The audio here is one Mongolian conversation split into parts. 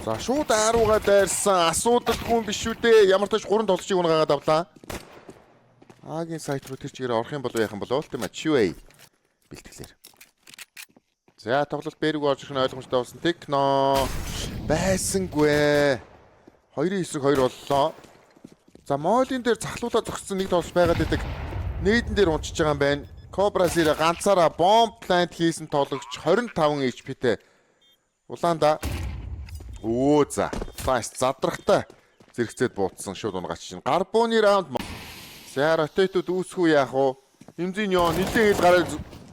За шууд ааруугаа дайрсан. Асуудалгүй юм биш үү дээ. Ямар ч тач 3 тоглолчийг унаагаад авлаа. Агийн сайт руу тэр чигээр орох юм болов яах юм болов тийм ээ. QA бэлтгэлээр. За тоглолт бэрэг орж ирэх нь ойлгомжтой болсон. Техно байсангүй. 2-9-2 боллоо. За Молин дээр захлуулаад зогссон нэг тоглолт байгаад байдаг. Нээдэн дээр унчиж байгаа юм байна. Cobra Zero ганцаараа bomb plant хийсэн тоглогч 25 HP-тэй. Улаанда Оо за. Фаст задрахтай зэрэгцээд буутсан шууд унгаач чинь. Гарбууны раунд. За ротейтууд үүсэхүү яах вэ? Имзийн ёо нилээн хэл гараад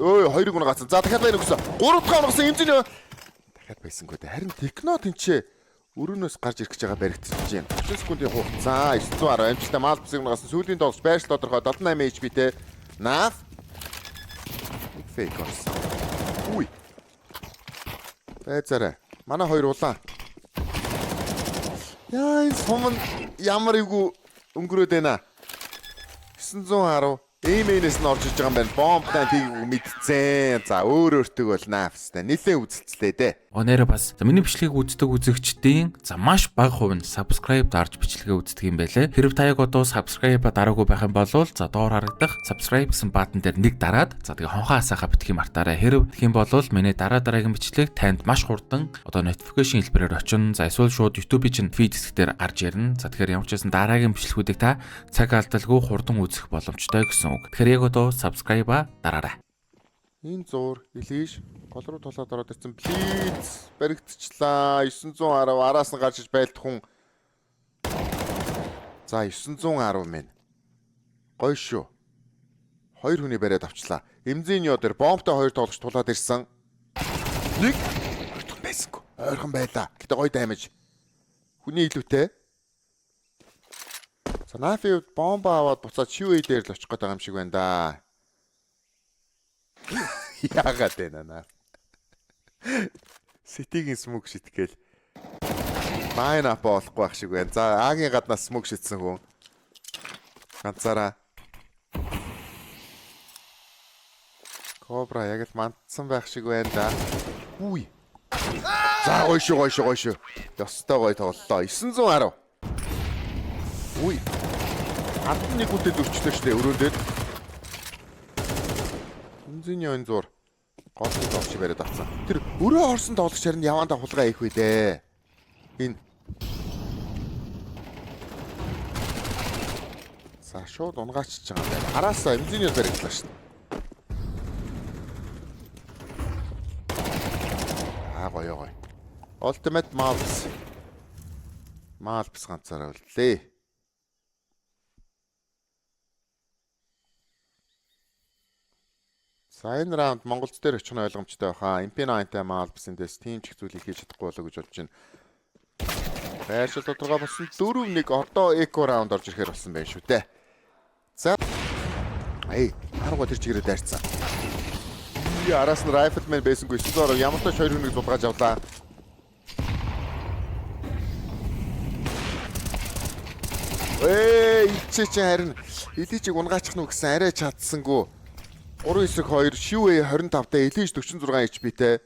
өө хоёрыг унгаацсан. За дахиад байна өгсөн. 3 дахь унгасан имзийн ёо. Дахиад байсангүй дээ. Харин Техно тэнчээ өрөөнөөс гарч ирэх гэж байгаа баригдчихж байна. 30 секундын хугацаа 910 амжилттай Малпсыг унгаасан. Сүүлийн тоглолт байршил тодорхой 78 HP-тэй. Наф. Фейк орсон. Үгүй. Байцаарай. Манай хоёр улаан. Яа энэ суман ямар игүй өнгөрөөд байна. 910 Эймэнэс нь орж иж байгаа юм байна. Бомбтай тийг мэдцэн. За өөртөө бол нафстай. Нилээ үзэлцлээ дээ. Оноор бас за миний бичлэгийг үздэг үзэгчдийн за маш бага хувь нь subscribe дарж бичлэгээ үздэг юм байлээ. Хэрв та яг одоо subscribe дараагүй байх юм бол за доор харагдах subscribe гэсэн баатан дээр нэг дараад за тэгээ хонхоо хасаахаа битгий мартаарай. Хэрв тэгэх юм бол миний дараагийн бичлэг танд маш хурдан одоо notification хэлбэрээр очино. За эсвэл шууд YouTube-ийн чинь feed хэсгээр гарч ирнэ. За тэгэхээр ямар ч байсан дараагийн бичлэгүүдийг та цаг алдалгүй хурдан үзэх боломжтой гэсэн үг. Тэгэхээр яг одоо subscribe дараарай. Энэ зур илгээж гол руу тулаад ороод ирсэн. Блиц баригдчихлаа. 910 араас нь гарч иж байлдах хүн. За 910 мэн. Гоё шүү. Хоёр хүний бариад авчлаа. Эмзийн ёо дээр бомбтой хоёр тоглогч тулаад ирсэн. Нэг ойрхон байсангүй. Ойрхон байлаа. Гэтэ гоё даймаж. Хүний илүүтэй. За нафи бомба аваад буцаад QA дээр л очих гээд байгаа юм шиг байна да. Яагаад вэ наа? Ситигийн смог шитгээл. Майн ап болохгүй байх шиг байна. За Агийн гаднаас смог шитсэн хүн. Ганцаараа. Cobra яг л мандсан байх шиг байна да. Үгүй. За гоё шүү. Ёстой гоё тоглолоо. 910. Үгүй. 11 үтэд өвчлөө штэ өрөөн дээр. Имзийн энэ зур гол тоглогч бариад авсан. Тэр өрөө орсон тоглогч харин яваандаа хулгай их үү дээ. Энэ. За шууд унгаач байгаа юм байна. Араасаа имзийн нь баригдлаа шин. Гоё. Ultimate Malps. Malps ганцаараа үлдлээ. За энэ раунд Монголч дээр очих нь ойлгомжтой байхаа. MP9-тай Malps эндээс тийм ч их зүйлийг хийж чадахгүй болоо гэж бодож байна. Байршил тодорхой болсон 4-1 одоо эко раунд орж ирэхээр болсон байх шүү дээ. За. Харгаа тэр чигээрээ дайрцсан. Араас нь Rifleman байсангүй 9-10 ямар ч 2 хүнийг зулгааж авлаа. Ичээ чи харин эличиг унгаачих нь гэсэн арай чадсангүй. 3-2 Shiway 25-тай Elise 46 HP-тэй.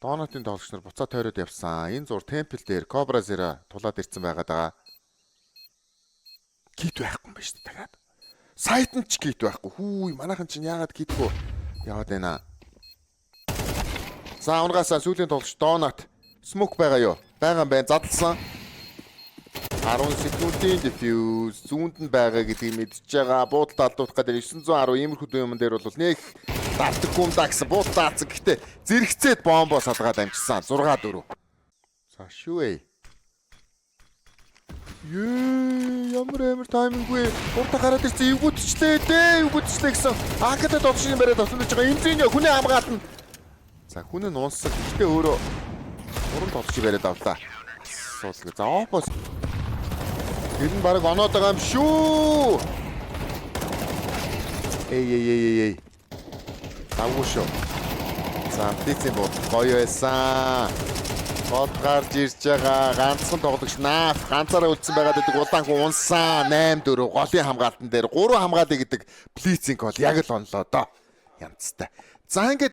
Донатын тоглогч нар буцаа тойроод явсан. Энэ зур Temple дээр Cobra Zero тулаад ирсэн байгаад байгаа. Кит байхгүй юм ба шүү дээ дахиад. Сайт нь ч кит байхгүй. Хүү манайхан чинь яагаад китгүй яваад байна. За унгасаа сүүлийн тоглогч Donut Smoke байгаа юу? Байгаа юм байна. Задлсан. 10 секундын diffuse зүүнд нь байгаа гэдгийг мэдчихэж байгаа. Буудалд алдуулах гэдэг 910 иймэрхүү юм дээр бол нэг дартаггүй юм да гэсэн буудалд. Гэхдээ зэрэгцээд бомбо салгаад амжсан 6-4. За шүүе. Ямар тайминг вэ? Урта гараад ирсэн эвгүүдчлээ дээ. Эвгүүдчлээ гэсэн. Акадад олшин бариад авсан гэж байгаа. Имзийн хүнээ хамгаална. За хүн нь унссан. Гэхдээ өөрөө уран тоглож бариад авлаа. Асуудал. За опос. Тэр нь баг оноод байгаа юм шүү. Эй. Тавгүй шүү. За амтицэн бод гоё байсан. Гол гарч ирж байгаа ганцхан тоглогч Наф ганцаараа үлдсэн байгаад байдаг улаан хүн унсан 8-4 голын хамгаалтан дээр 3 хамгаалъя гэдэг Блицинг бол яг л онлоо доо. Янцтай. За ингээд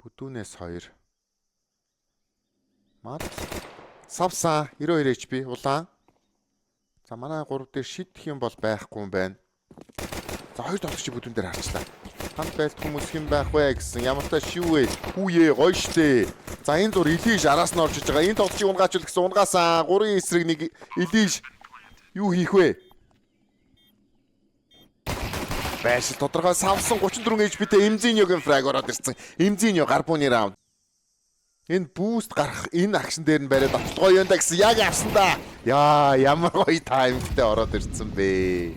бүдүүнээс 2 Мал. Савсан 92 HP улаан. За манай 3 дээр шидэх юм бол байхгүй юм байна. За 2 тоглогч бүдүүн дээр харчлаа. Хамт байлт хүмүүс хэн байх вэ гэсэн ямар та шивээ. Хүүе гоё штэ. За энэ зур Илиш араас нь орж иж байгаа. Энэ тоглогчийг унгаач гэсэн унгаасаа 3-ын эсрэг нэг Илиш юу хийх вэ? Байшил тодорхой савсан 34 HP-тэй Эмзиньогийн фраг ороод ирсэн. Эмзиньо гар бууны раунд. Энэ буст гарах энэ акшн дээр нь бариад авч гоё юм да гэсэн яг авсан да. Яа, ямар гоё таймтай ороод ирсэн бэ.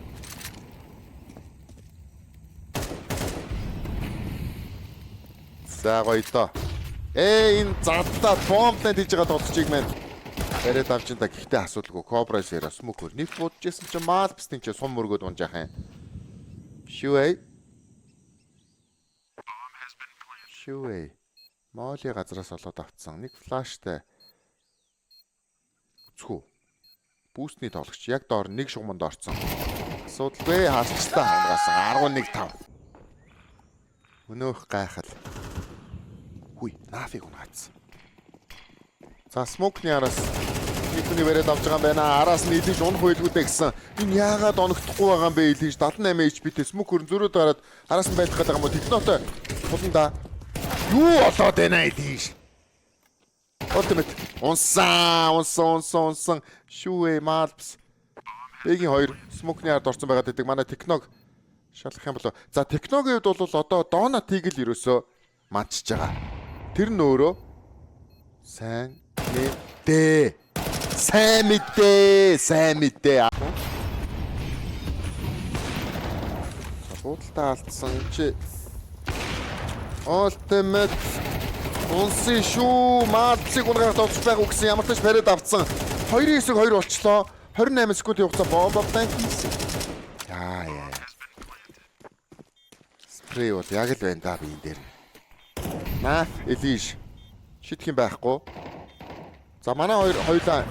За гоё доо. Энэ задтаа бомбнад хийж байгаа тоглогчийг маань бариад авч энэ да гэхдээ асуудалгүй. Cobra Zero Smoke нэг будажсэн чинь Malpsting чинь сум мөргөд унжаах юм. Шүэй. Моли газраас олоод авцсан. Нэг флаштай. Үцхүү. Бүүстний тоглогч яг доор нэг шугамд орцсон. Асуудалгүй харцтай хангасан 11-5. Өнөөх гайхал. Хүй, нафиг унаацсан. За смокны араас Никуны бариад авч байгаа юм байна. Араас нь Илиш унах байлгүйдэ гэсэн. Энэ яагаад оногдохгүй байгаа юм бэ Илиш? 78 HP-тэй смок хөрн зөрөөд гараад араас нь байх гэдэг юм уу? Технотой туланда. Юу болоод байна Илиш? Ultimate. Унсан. Шүүе Malps. Эгийн 2 смокны ард орсон байгаад байдаг. Манай Техног шалгах юм болоо. За Техногийн хувьд бол одоо Дона Тигл ерөөсөө матчж байгаа. Тэр нь өөрөө сайн мэдээ. Сайн мэдээ. Буудалтай алдсан чи Ultimate унсын шүү. Малцыг унгаад тоглож байгаа уу гэсэн ямар ч бариад авцсан. 2-9-2 болчлоо. 28 секундын хугацаа бомб танк хийсэн. Яа. Спрей бол яг л байна да би энэ дээр. Наф Илиш шидэх юм байхгүй. За манай хоёулаа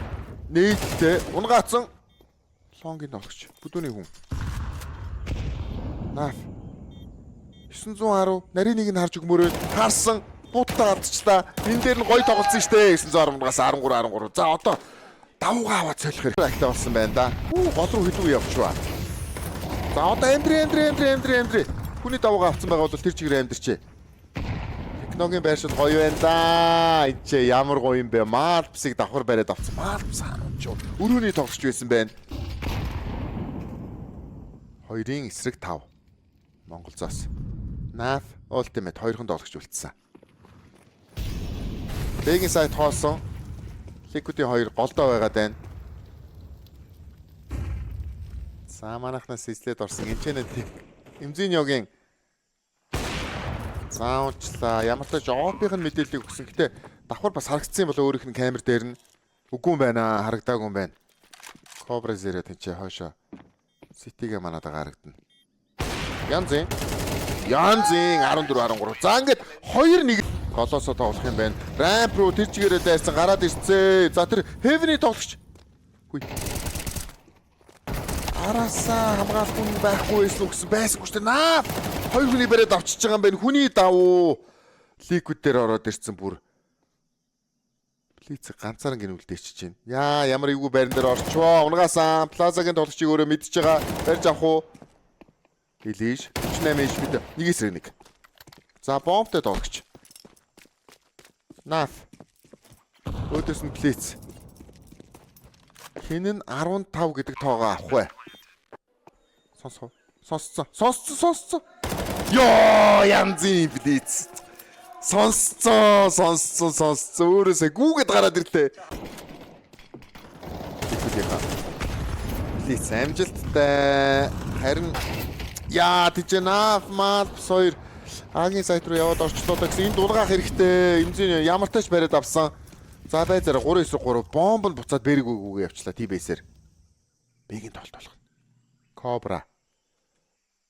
нээлттэй унгаацсан лонгийн тоглогч бүдүүний хүн. Наф 910 нарийн нэг нь харж өгмөрөө харсан буудтаа алдчихлаа. Энэ дээр нь гоё тоглолцсон штэ 910-аас 13. За одоо давуугаа аваад солих хэрэгтэй актив болсон байна да. Гол руу хилүү явчихваа. За одоо Эмдри. Хүний давуугаа авсан байгаа бол тэр чигээр амьдэрчээ. Техногийн байршил гоё байна да. Энд чи ямар гоё юм бэ? Malpsыг давхар бариад авсан. Malps хаанч өрөөний тоглогч байсан байна. 2-ын эсрэг 5. Монголзоос. Naf Ultimate 2хан тоглогч үлдсэн. Бэгийн сайт хоосон. Liquid-ийн 2 голдоо байгаад байна. За манайхнаас эслээд орсон. Энчэнэ Эмзиньогийн заавчлаа. Ямар ч тач ОП-ийн мэдээллийг өгсөн. Гэтэ давхар бас харагдсан юм болоо өөрийнх нь камер дээр нь. Үгүй юм байна. Харагдаагүй юм байна. Cobra Zero тэнцээ хойшоо. City-гээ манад харагдана. Янзын 14-13. За ингээд 2-1 голоосоо тоглох юм байна. Ramp руу тэр чигээрээ дайрсан гараад ирцээ. За тэр Heaven-ий тоглогч. Хүй. Араасаа хамгаалахгүй байхгүй байсан үгсэн байсангүй ч наа. 2 хүний бариад авчиж байгаа юм байна. Хүний давуу. Liquid дээр ороод ирсэн бүр. Плиц ганцаараа гинүүлдээчиж байна. Яа, ямар эвгүй байран дээр орчвоо. Унгаасаа Плазагийн тоглогчийг өөрөө мэдж байгаа. Барьж авах уу? Илиш 48 HP-тэй. Нэг эсрэг нэг. За бомбтой тоглогч. Naf. Өөдөөс нь Плиц. Хин нь 15 гэдэг тоогоо авах вэ? Сонсцсон. Йоо, янзын Плиц. Сонсцсон. Өөрөөсөө гүүгээд гараад ирлээ. Плиц амжилттай. Харин яа тийчнаа Malps 2 агийн сайт руу яваад орчлоо гэсэн энэ дулгаах хэрэгтэй. Эмзэн ямар тач бариад авсан. За байзаараа 3-9-3 бомб нь буцаад бэргүүгүйгээ явчлаа T-base-ээр. Бэгийн тоглолт болгоно. Cobra.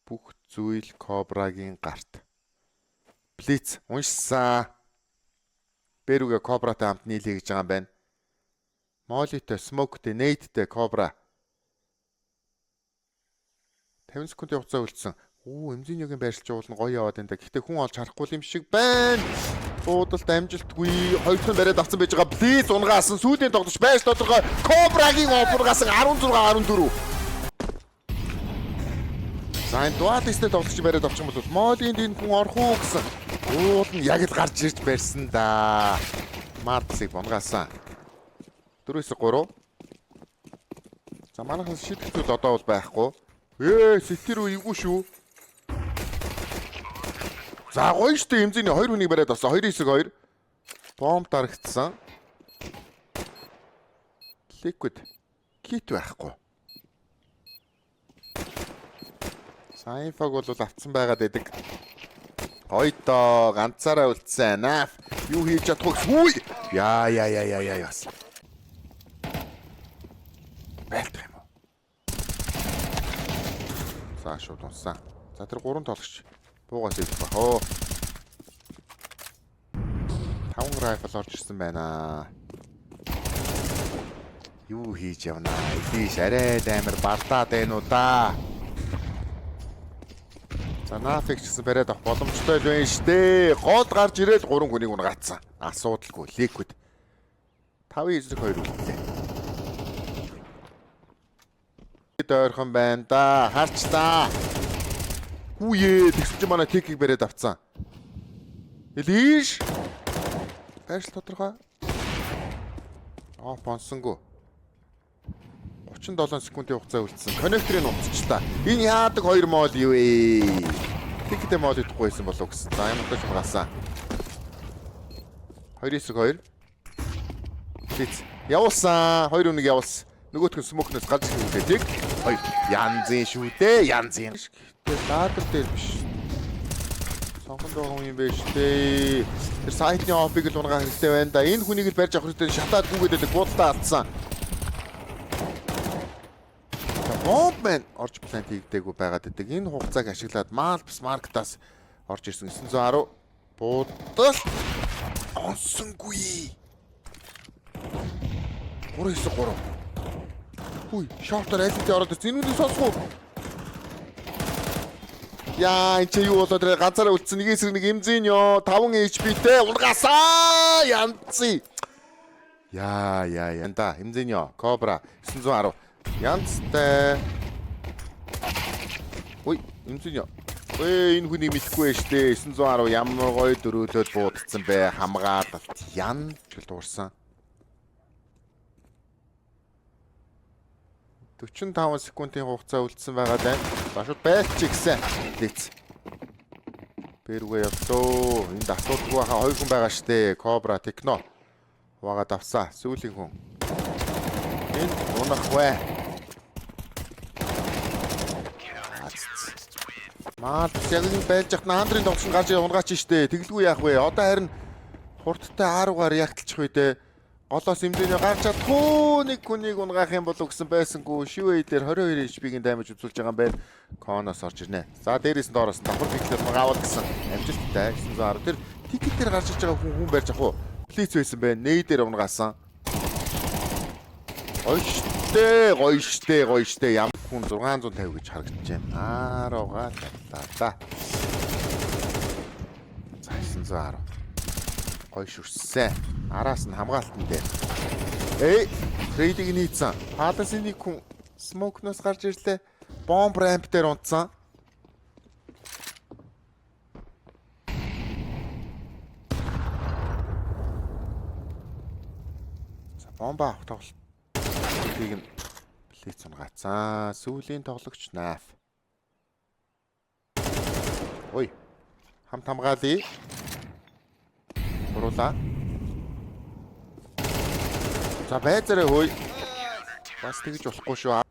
Бүх зүйл Cobra-гийн гарт. Blitz уншсан. Бэрүүгээ Cobra-тай хамт нийлээ гэж байгаа юм байна. Molly-тэй, Smoke-тэй, Nate-тэй Cobra. 50 секундын хугацаа үлдсэн. Эмзиньогийн байршилж уул нь гоё яваад энэ. Гэхдээ хүн олж харахгүй юм шиг байна. Буудалд амжилтгүй 2 хүн бариад авсан байж байгаа. Близ унгаасан сүүлийн тоглож байж тодорхой. Кобрагийн офургасан 16-14. За энэ дуалисттэй тоглож бариад авчих юм бол Молинд энэ хүн орох уу гэсэн. Уул нь яг л гарч ирж барьсан да. Мартсыг унгаасан. 4-3. За манайхан шийдэлцүүл одоо бол байхгүй. Сити рүү ивгүй шүү. За гоё штэ хэмзээний 2 хүнийг бариад авсан. 2-2. Бомб дарагдсан. Liquid kit байхгүй. Сайфаг бол авцсан байгаад байдаг. Хоёдоо ганцаараа үлдсэн. Наф юу хийж чадах вэ? Яа. Байлдах юм уу? За шууд унсан. За тэр 3 тоглогч буугаас идэх ба. Хөө. 5 райфл орж ирсэн байна. Юу хийж явна? Идиш арай амар бардаад байна уу да. За нафиг ч гэсэн бариад авах боломжтой л байна штэ. Гол гарч ирээд 3 хүнийг унгацсан. Асуудалгүй. Liquid. 5-2 үлдлээ. Дойрхон байна да. Харч та. Хүүе тэгсэн чи манай текийг бариад авцсан. Элиш. Байршил тодорхой. Бонсонгүй. 37 секундын хугацаа үлдсэн. Коннекторыг уцчлаа. Энэ яадаг 2 мол юу вэ? Тиктэй мол идэхгүйсэн болов гэсэн. За ямар ч хагасан. 2-2. Биц. Явуулсан. 2 үнэг явуулсан. Нөгөөх нь смокнес гарч ирэх үү? 2. Янзын шүү дээ. Янзын. Лаадер дээр биш. Сонхон доо юм биш дээ. Тэр сайтны опыг л унгаа хэрэгтэй байна да. Энэ хүнийг л барьж авах хэрэгтэй. Шатаад гүгээд буудалтаа алдсан. Бомбмен орж плант хийгдээгүй байгаад байдаг. Энэ хугацааг ашиглаад Malps Market-аас орж ирсэн 910 буудал онсонгүй. 3-9-3. Хүй, шортор айлттай ороод ирсэн. Энэ үнийг сонсох уу? Яа, энэ ч юу болоод тэр ганцаараа үлдсэн нэг эсрэг нэг эмзэн ёо 5 HP-тэй унгасаа янци. Яа, янда эмзэн ёо Cobra 910 янцтай. Ой, эмзэн ёо. Энэ хүнийг мэдхгүй штэ 910 ямар гоё дөрүүлээд буудсан бэ хамгаалалт ян ч л дуурсан. 45 секундын хугацаа үлдсэн байгаа даа. За шууд байлч гисэн. Лиц. Бэргээ явсоо. Энд асуудалгүй хаа 2 хүн байгаа штэ. Cobra Techno. Хуваагаад авсаа. Сүүлийн хүн. Энэ унах вэ. Малпс яг нэг байлж яхад наандрын тогшин гарч унгаач штэ. Тэглгүй яах вэ? Одоо харин хурдтай 10-аар ягталчих үү дээ. Голоос эмзэнээ гарч чадахгүй нэг хүнийг унгаах юм болов гэсэн байсангүй шивэ дээр 22 HP-ийн даймаж үзүүлж байгаа юм байна. Коноос орж ирнэ. За дээрээс нь доороос нь давхар бичлэл магаавал гэсэн амжилттай 910 тэр тикет дээр гарч иж байгаа хүн барьж авах уу? Плиц байсан байна. Нэй дээр унгаасан. Гоё штэ. Ямар хүн 650 гэж харагдаж байна. Ааруугаа та. За 910. Гоё шүрсэн. Араас нь хамгаалтан дээр. Трейдинг нийцсэн. Паласын нэг хүн смокноос гарч ирлээ. Бомб рамп дээр унтсан. За бомба авах тоглолт. Тийг нь плейц унгацсан. Сүүлийн тоглогч Наф. Ой. Хамт хамгаалъя. Уруулаа. За байзараа хөөе. Бас тэгж болохгүй шүү.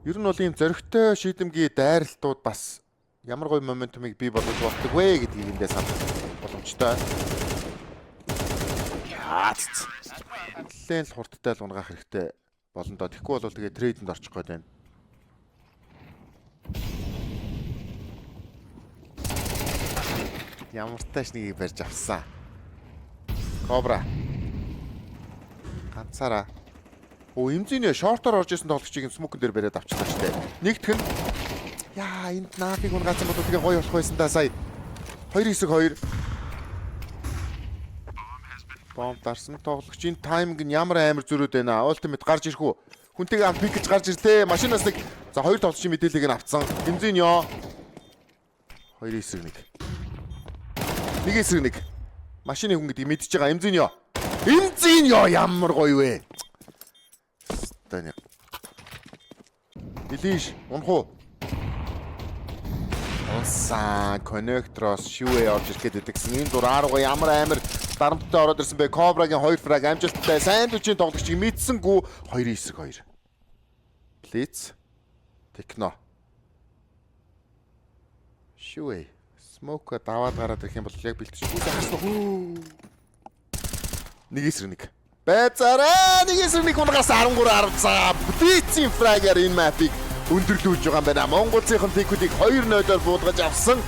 Ер нь бол ийм зөрөгтэй шийдэмгий дайралтууд бас ямар гоё моментумыг бий болгож болдог вэ гэдгийг эндээ санах боломжтой. Нэлээд л хурдтай л унгаах хэрэгтэй болно доо. Тэгэхгүй бол тэгээ трейдэнд орчих гээд байна. Ямар тааш нэгийг барьж авсан. Cobra. Ганцаараа. Эмзэний шортоор орж исэн тоглогчийг смокн дээр бариад авчихлаа штэ. Нэгтгэн. Яа, энд нафиг унгаацсан бол тэгээ гоё болох байсан да сая. 2-9-2. Бомб дарсан тоглогчийн тайминг нь ямар амар зөрөөд байна. Ultimate гарч ирэх үү? Хүнтэйгээ хамт пик гэж гарч ирлээ. Машинаас нэг за 2 тоглогчийн мэдээллийг нь авцсан. Бензиньо 2-9-1. 1-9-1. Машины хүн гэдгийг мэдчихэж байгаа Эмзиньо. Эмзиньо ямар гоё вэ? Таня. Илиш унах уу? Оса коннектроос шивээ орж ирэхэд идэгсэн. Энэ дур арга ямар амар дарамттай ороод ирсэн бэ? Кобрагийн 2 фраг амжилттай сандвичийн тоглогчийг мэдсэнгүү 2-9-2. Блиц. Техно. Шивээ. Смока даваад гараад ирэх юм бол яг бэлтэж үү. 1-9-1. Бэцараа 1-9-1 унгаас 13 10 Блицийн фрагаар энэ мапыг өндөрлүүлж байгаа юм байна. Монголынхон тикүүдийг 2-0-оор буудгаж авсан.